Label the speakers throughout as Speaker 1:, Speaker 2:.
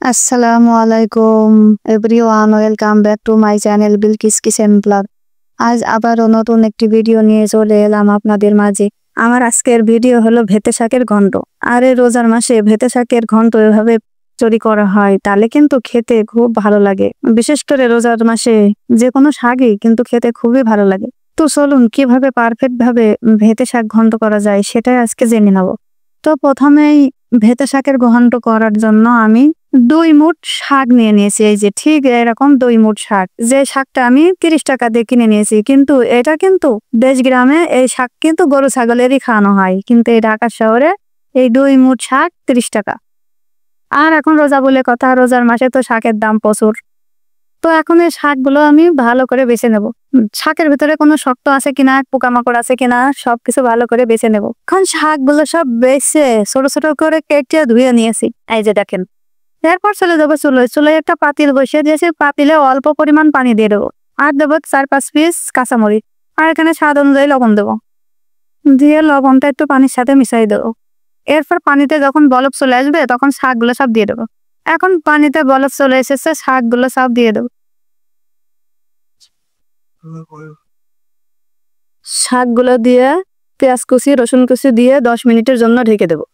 Speaker 1: আসসালামু আলাইকুম everyone, welcome back to my channel Bilkis kitchen blog. আজ আবারও নতুন একটি ভিডিও নিয়ে চলে এলাম আপনাদের মাঝে। আমার আজকের ভিডিও হলো ভেতে শাকের ঘন্ট। আর এই রোজার মাসে ভেতে শাকের ঘন্ট এভাবে তৈরি করা হয়, তাহলে কিন্তু খেতে খুব ভালো লাগে। বিশেষ করে রোজার মাসে যে কোনো শাকই কিন্তু খেতে খুবই ভালো লাগে। তো চলুন কিভাবে পারফেক্ট ভাবে ভেতে শাক ঘন্ট করা যায় সেটাই আজকে জেনে নেব। তো প্রথমেই ভেতে শাকের ঘন্ট করার জন্য আমি 2 মুঠ শাক নিয়ে নিয়েছি। এই যে ঠিক এরকম 2 মুঠ শাক, যে শাকটা আমি 30 টাকা দিয়ে কিনে নিয়েছি। কিন্তু এটা কিন্তু দেশ গ্রামে এই শাক কিন্তু গরু ছাগলেরই খাওয়ানো হয়, কিন্তু এই ঢাকা শহরে এই 2 মুঠ শাক 30 টাকা। আর এখন রোজা বলে কথা, রোজার মাসে তো শাকের দাম প্রচুর। তো এখন এই শাকগুলো আমি ভালো করে বেছে নেব। শাকের ভিতরে কোনো শক্ত আছে কিনা, পোকামাকড় আছে কিনা সবকিছু ভালো করে বেছে নেব। এখন শাকগুলো সব বেছে ছোট ছোট করে কেটে ধুয়ে নিয়েছি, এই যে দেখেন। এরপর চলে যাবো চুলোয়। চুলোয় একটা পাতিল বসিয়ে দিয়েছি, পাতিলে অল্প পরিমাণ পানি দিয়ে দেবো। আর দেবো 4-5 পিস কাঁচামরিচ। আর এখানে স্বাদ অনুযায়ী লবণ দেবো। দিয়ে লবণটা একটু পানির সাথে মিশাই দেবো। এরপর পানিতে যখন বলক চলে আসবে তখন শাকগুলো সব দিয়ে দেবো। এখন পানিতে বলক চলে এসেছে, শাকগুলো সব দিয়ে দেবো। শাকগুলো দিয়ে পেঁয়াজ কুচি রসুন কুচি দিয়ে 10 মিনিটের জন্য ঢেকে দেবো।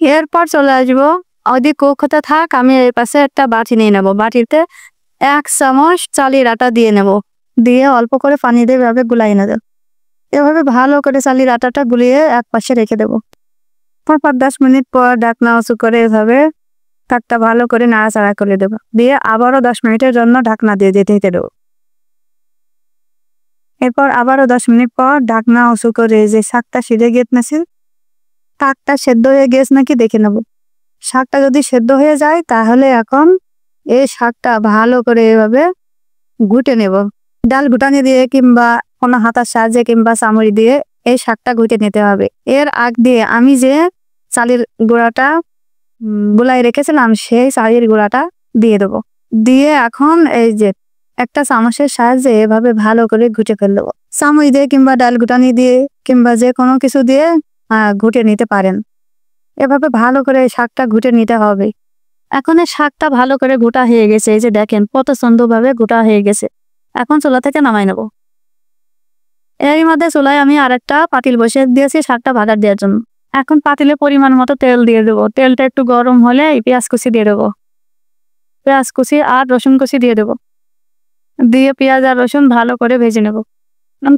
Speaker 1: এরপর চলে আসবো, ওদিক কুক হতে থাক, আমি এই পাশে একটা বাটি নিয়ে নেবো। বাটিতে 1 চামচ চালের আটা দিয়ে নেব। দিয়ে অল্প করে পানি দিয়ে এভাবে গুলাই নেব। এভাবে ভালো করে চালের আটাটা গুলিয়ে এক পাশে রেখে দেবো। তারপর 10 মিনিট পর ঢাকনা উঁচু করে এভাবে শাকটা ভালো করে নাড়াচাড়া করে দেবো। দিয়ে আবারও 10 মিনিটের জন্য ঢাকনা দিয়ে ঢেকে দেবো। এরপর আবারও 10 মিনিট পর ঢাকনা উঁচু করে যে শাকটা সিদ্ধে গিয়েছে, শাকটা সেদ্ধ হয়ে গেছে নাকি দেখে নেব। শাকটা যদি সেদ্ধ হয়ে যায় তাহলে এখন এই শাকটা ভালো করে এভাবে ঘুটে নেব। ডাল ঘুটানি দিয়ে কিংবা কোনো হাতার সাহায্যে কিংবা চামড়ি দিয়ে এই শাকটা ঘুটে নিতে হবে। এর আগ দিয়ে আমি যে চালের গুঁড়াটা গুলাই রেখেছিলাম সেই চালের গুঁড়াটা দিয়ে দেবো। দিয়ে এখন এই যে একটা চামচের সাহায্যে এভাবে ভালো করে ঘুটে ফেলবো। চামচ দিয়ে কিংবা ডাল ঘুটানি দিয়ে কিংবা যে কোনো কিছু দিয়ে ঘুটে নিতে পারেন। এভাবে ভালো করে শাকটা ঘুটে নিতে হবে। এখন এই শাকটা ভালো করে গোটা হয়ে গেছে, এই যে দেখেন কত সুন্দরভাবে গোটা হয়ে গেছে। এখন চুলা থেকে নামাই নেব। এর মধ্যে চুলায় আমি আরেকটা পাতিল বসিয়ে দিয়েছি শাকটা ভাজা দেওয়ার জন্য। এখন পাতিলে পরিমাণ মতো তেল দিয়ে দেবো। তেলটা একটু গরম হলে পেঁয়াজ কুচি দিয়ে দেবো। পেঁয়াজ কুচি আর রসুন কুচি দিয়ে দেবো। দিয়ে পেঁয়াজ আর রসুন ভালো করে ভেজে নেব।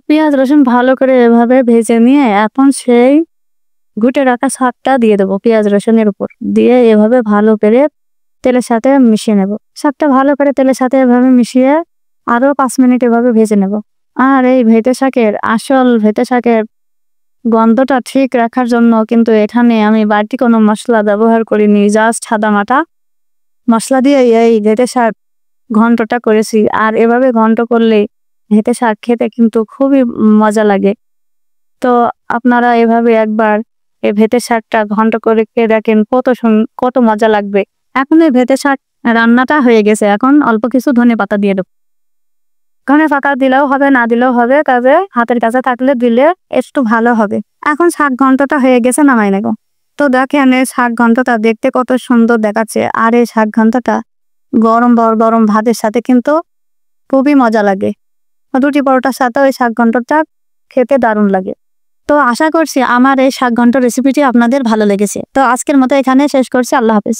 Speaker 1: পেঁয়াজ রসুন ভালো করে এভাবে ভেজে নিয়ে এখন সেই ঘুটে রাখা শাকটা দিয়ে দেবো পেঁয়াজ রসুনের উপর। দিয়ে এভাবে ভালো করে তেলের সাথে মিশিয়ে নেব। শাকটা ভালো করে তেলের সাথে এভাবে মিশিয়ে আরো 5 মিনিট এভাবে ভেজে নেব। আর এই ভেতে শাকের গন্ধটা ঠিক রাখার জন্য কিন্তু এখানে আমি বাড়তি কোনো মশলা ব্যবহার করিনি, জাস্ট সাদামাটা মশলা দিয়ে এই ভেতে শাক ঘন্টটা করেছি। আর এভাবে ঘন্ট করলে ভেতে শাক খেতে কিন্তু খুবই মজা লাগে। তো আপনারা এভাবে একবার এই ভেতে শাকটা ঘন্ট করে খেয়ে দেখেন, কত মজা লাগবে। এখন এই ভেতে শাক রান্নাটা হয়ে গেছে। এখন অল্প কিছু ধনেপাতা দিয়ে দেবো। ধনেপাতা দিলেও হবে, না দিলেও হবে, তবে হাতের কাছে থাকলে দিলে একটু ভালো হবে। এখন শাক ঘন্টটা হয়ে গেছে, নামাই নেব। তো দেখেন এই শাক ঘন্টটা দেখতে কত সুন্দর দেখাচ্ছে। আর এই শাক ঘন্টটা গরম গরম ভাতের সাথে কিন্তু খুবই মজা লাগে। রুটি পরোটার সাথে ওই শাক ঘন্টটা খেতে দারুণ লাগে। তো আশা করছি আমার এই শাক ঘন্ট রেসিপিটি আপনাদের ভালো লেগেছে। তো আজকের মতো এখানে শেষ করছি। আল্লাহ হাফেজ।